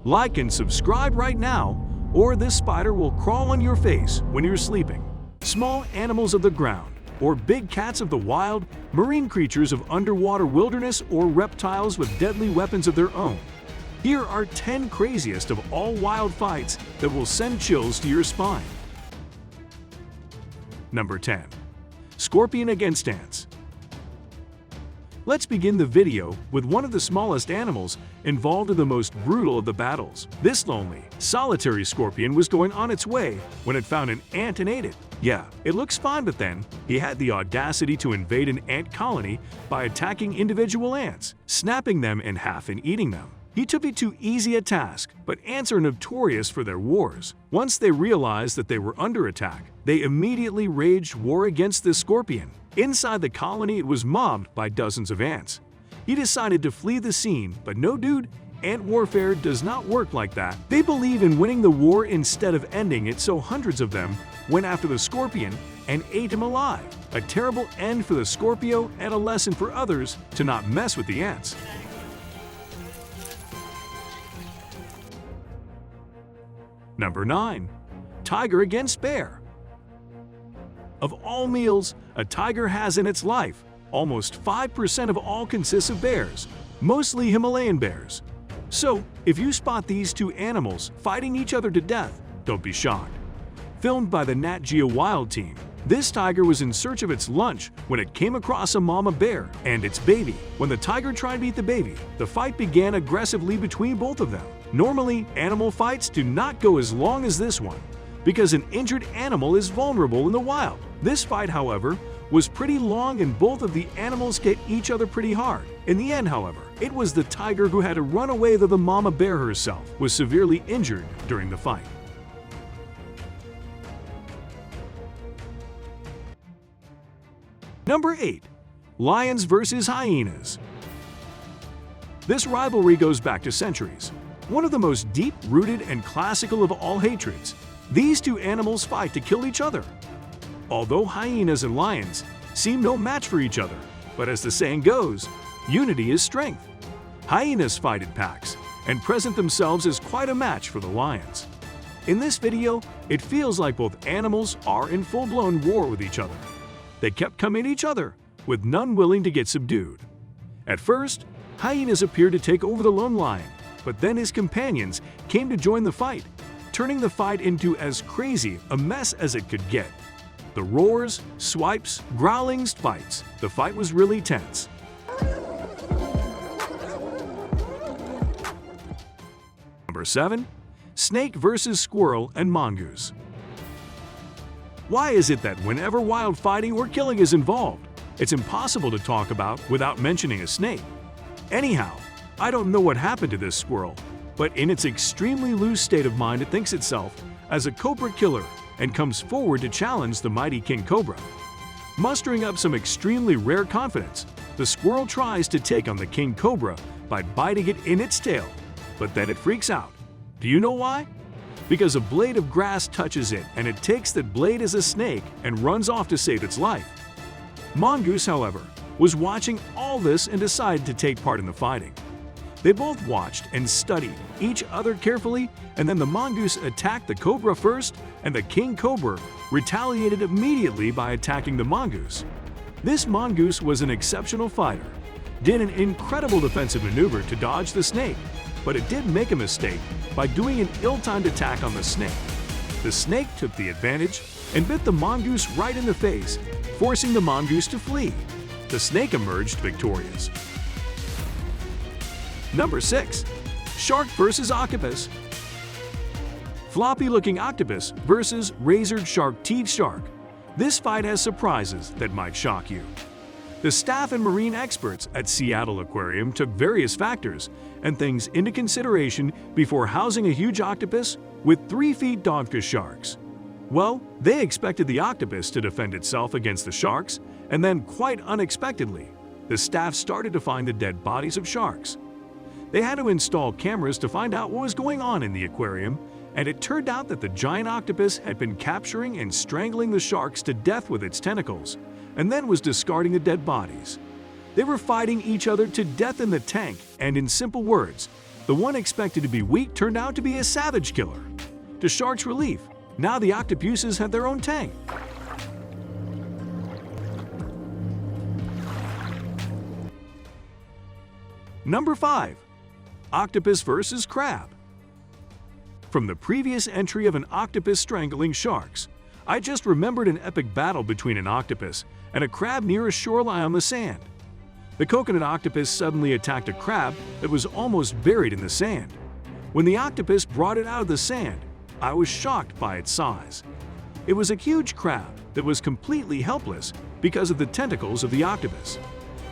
Like and subscribe right now, or this spider will crawl on your face when you're sleeping. Small animals of the ground, or big cats of the wild, marine creatures of underwater wilderness, or reptiles with deadly weapons of their own. Here are 10 craziest of all wild fights that will send chills to your spine. Number 10. Scorpion against ants. Let's begin the video with one of the smallest animals involved in the most brutal of the battles. This lonely, solitary scorpion was going on its way when it found an ant and ate it. Yeah, it looks fine, but then he had the audacity to invade an ant colony by attacking individual ants, snapping them in half and eating them. He took it too easy a task, but ants are notorious for their wars. Once they realized that they were under attack, they immediately waged war against this scorpion. Inside the colony, it was mobbed by dozens of ants. He decided to flee the scene, but no dude, ant warfare does not work like that. They believe in winning the war instead of ending it, so hundreds of them went after the scorpion and ate him alive. A terrible end for the Scorpio and a lesson for others to not mess with the ants. Number 9. Tiger against bear. Of all meals a tiger has in its life, almost 5% of all consists of bears, mostly Himalayan bears. So, if you spot these two animals fighting each other to death, don't be shocked. Filmed by the Nat Geo Wild team, this tiger was in search of its lunch when it came across a mama bear and its baby. When the tiger tried to eat the baby, the fight began aggressively between both of them. Normally, animal fights do not go as long as this one, because an injured animal is vulnerable in the wild. This fight, however, was pretty long and both of the animals hit each other pretty hard. In the end, however, it was the tiger who had to run away, though the mama bear herself was severely injured during the fight. Number 8. Lions versus hyenas. This rivalry goes back to centuries. One of the most deep-rooted and classical of all hatreds. These two animals fight to kill each other. Although hyenas and lions seem no match for each other, but as the saying goes, unity is strength. Hyenas fight in packs and present themselves as quite a match for the lions. In this video, it feels like both animals are in full-blown war with each other. They kept coming at each other, with none willing to get subdued. At first, hyenas appeared to take over the lone lion, but then his companions came to join the fight, turning the fight into as crazy a mess as it could get. The roars, swipes, growlings, fights. The fight was really tense. Number 7. Snake versus squirrel and mongoose. Why is it that whenever wild fighting or killing is involved, it's impossible to talk about without mentioning a snake? Anyhow, I don't know what happened to this squirrel, but in its extremely loose state of mind it thinks itself as a cobra killer and comes forward to challenge the mighty king cobra. Mustering up some extremely rare confidence, the squirrel tries to take on the king cobra by biting it in its tail, but then it freaks out. Do you know why? Because a blade of grass touches it and it takes that blade as a snake and runs off to save its life. Mongoose, however, was watching all this and decided to take part in the fighting. They both watched and studied each other carefully, and then the mongoose attacked the cobra first, and the king cobra retaliated immediately by attacking the mongoose. This mongoose was an exceptional fighter, did an incredible defensive maneuver to dodge the snake, but it did make a mistake by doing an ill-timed attack on the snake. The snake took the advantage and bit the mongoose right in the face, forcing the mongoose to flee. The snake emerged victorious. Number 6. Shark versus octopus. Floppy-looking octopus versus razored shark-teeth shark. This fight has surprises that might shock you. The staff and marine experts at Seattle Aquarium took various factors and things into consideration before housing a huge octopus with 3-feet dogfish sharks. Well, they expected the octopus to defend itself against the sharks, and then quite unexpectedly, the staff started to find the dead bodies of sharks. They had to install cameras to find out what was going on in the aquarium, and it turned out that the giant octopus had been capturing and strangling the sharks to death with its tentacles, and then was discarding the dead bodies. They were fighting each other to death in the tank, and in simple words, The one expected to be weak turned out to be a savage killer. To sharks' relief, now the octopuses had their own tank. Number 5. Octopus versus crab. From the previous entry of an octopus strangling sharks, I just remembered an epic battle between an octopus and a crab near a shoreline on the sand. The coconut octopus suddenly attacked a crab that was almost buried in the sand. When the octopus brought it out of the sand, I was shocked by its size. It was a huge crab that was completely helpless because of the tentacles of the octopus.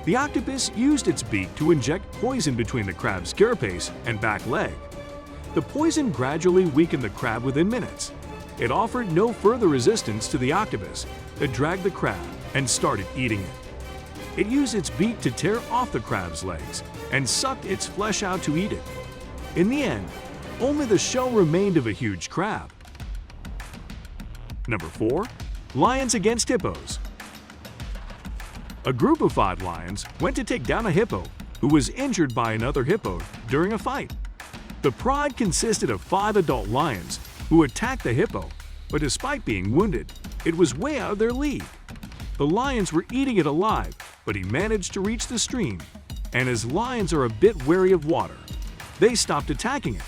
The octopus used its beak to inject poison between the crab's carapace and back leg. The poison gradually weakened the crab within minutes. It offered no further resistance to the octopus that dragged the crab and started eating it. It used its beak to tear off the crab's legs and sucked its flesh out to eat it. In the end, only the shell remained of a huge crab. Number 4. Lions against hippos. A group of 5 lions went to take down a hippo who was injured by another hippo during a fight. The pride consisted of 5 adult lions who attacked the hippo, but despite being wounded, it was way out of their league. The lions were eating it alive, but he managed to reach the stream, and as lions are a bit wary of water, they stopped attacking it.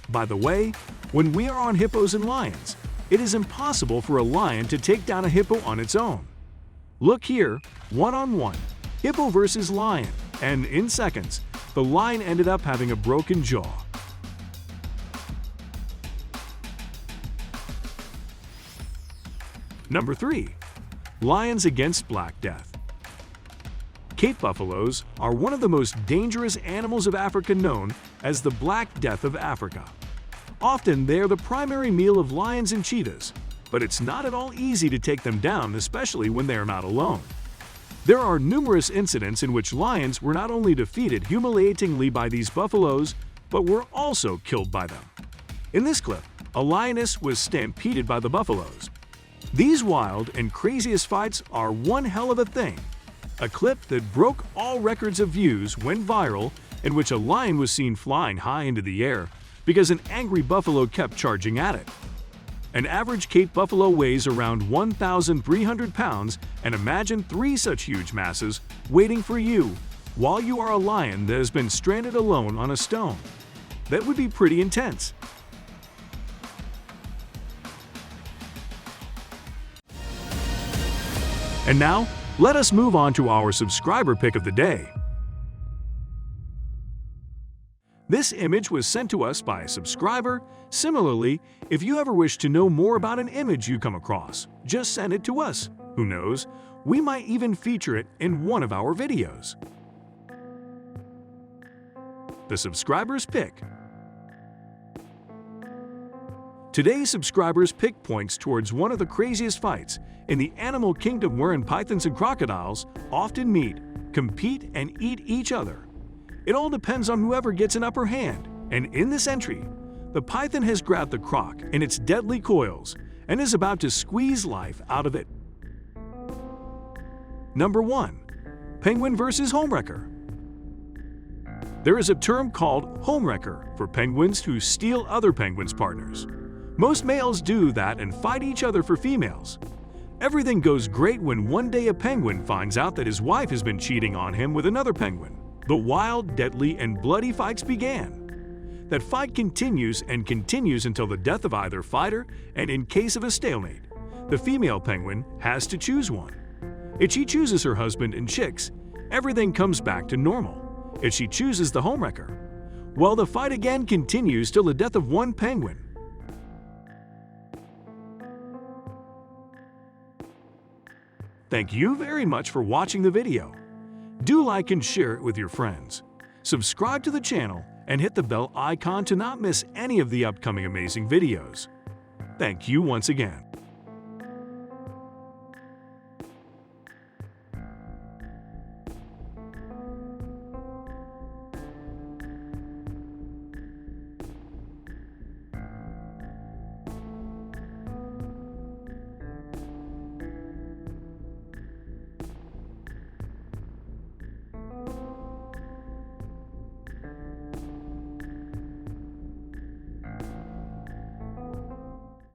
By the way, when we are on hippos and lions, it is impossible for a lion to take down a hippo on its own. Look here, one-on-one, hippo versus lion, and in seconds, the lion ended up having a broken jaw. Number 3. Lions against Black Death. Cape buffaloes are one of the most dangerous animals of Africa, known as the Black Death of Africa. Often they are the primary meal of lions and cheetahs, but it's not at all easy to take them down, especially when they are not alone. There are numerous incidents in which lions were not only defeated humiliatingly by these buffaloes, but were also killed by them. In this clip, a lioness was stampeded by the buffaloes. These wild and craziest fights are one hell of a thing. A clip that broke all records of views went viral, in which a lion was seen flying high into the air because an angry buffalo kept charging at it. An average Cape buffalo weighs around 1,300 pounds, and imagine 3 such huge masses waiting for you while you are a lion that has been stranded alone on a stone. That would be pretty intense. And now, let us move on to our subscriber pick of the day. This image was sent to us by a subscriber. Similarly, if you ever wish to know more about an image you come across, just send it to us. Who knows, we might even feature it in one of our videos. The subscriber's pick. Today's subscriber's pick points towards one of the craziest fights in the animal kingdom, wherein pythons and crocodiles often meet, compete, and eat each other. It all depends on whoever gets an upper hand, and in this entry, the python has grabbed the croc in its deadly coils and is about to squeeze life out of it. Number 1. Penguin versus homewrecker. There is a term called homewrecker for penguins who steal other penguins' partners. Most males do that and fight each other for females. Everything goes great when one day a penguin finds out that his wife has been cheating on him with another penguin. The wild, deadly, and bloody fights began. That fight continues and continues until the death of either fighter, and in case of a stalemate, the female penguin has to choose one. If she chooses her husband and chicks, everything comes back to normal. If she chooses the homewrecker, well, the fight again continues till the death of one penguin. Thank you very much for watching the video. Do like and share it with your friends. Subscribe to the channel and hit the bell icon to not miss any of the upcoming amazing videos. Thank you once again.